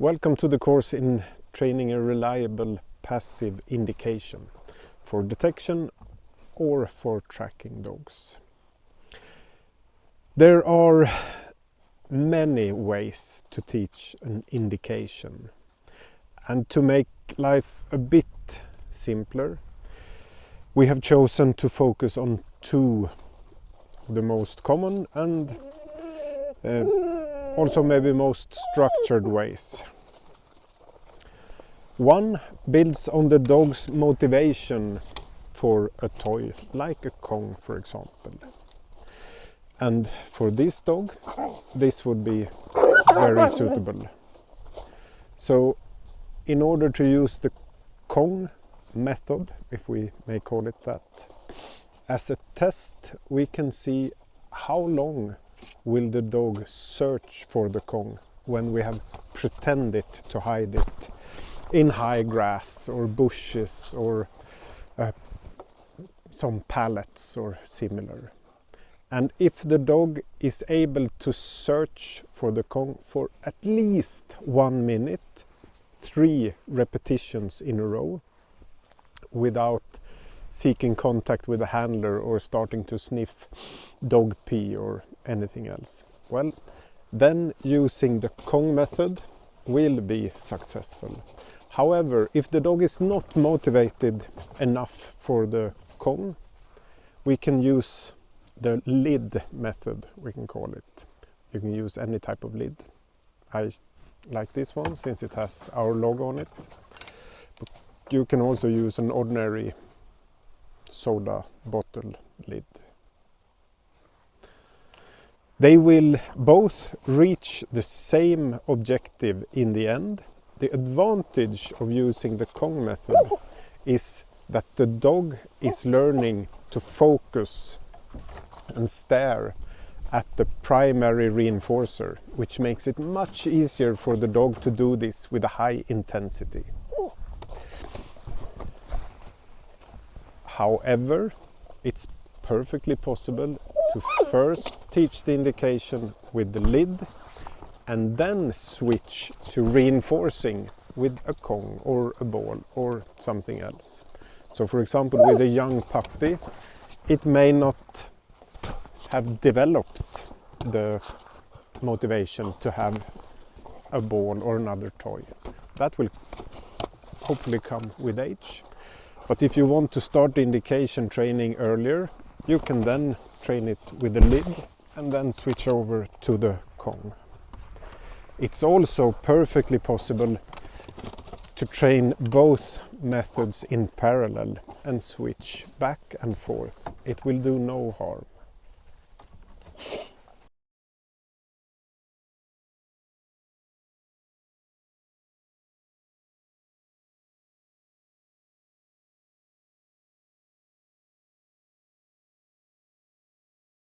Welcome to the course in training a reliable passive indication for detection or for tracking dogs. There are many ways to teach an indication, and to make life a bit simpler, we have chosen to focus on two of the most common and also maybe most structured ways. One builds on the dog's motivation for a toy, like a Kong for example. And for this dog, this would be very suitable. So in order to use the Kong method, if we may call it that, as a test, we can see how long will the dog search for the Kong when we have pretended to hide it in high grass or bushes or some pallets or similar. And if the dog is able to search for the Kong for at least 1 minute, 3 repetitions in a row, without seeking contact with the handler or starting to sniff dog pee or anything else, well, then using the Kong method will be successful. However, if the dog is not motivated enough for the Kong, we can use the lid method, we can call it. You can use any type of lid. I like this one since it has our logo on it. But you can also use an ordinary soda bottle lid. They will both reach the same objective in the end. The advantage of using the Kong method is that the dog is learning to focus and stare at the primary reinforcer, which makes it much easier for the dog to do this with a high intensity. However, it's perfectly possible to first teach the indication with the lid and then switch to reinforcing with a Kong or a ball or something else. So for example, with a young puppy, it may not have developed the motivation to have a ball or another toy. That will hopefully come with age. But if you want to start the indication training earlier, you can then train it with the lid and then switch over to the Kong. It's also perfectly possible to train both methods in parallel and switch back and forth. It will do no harm.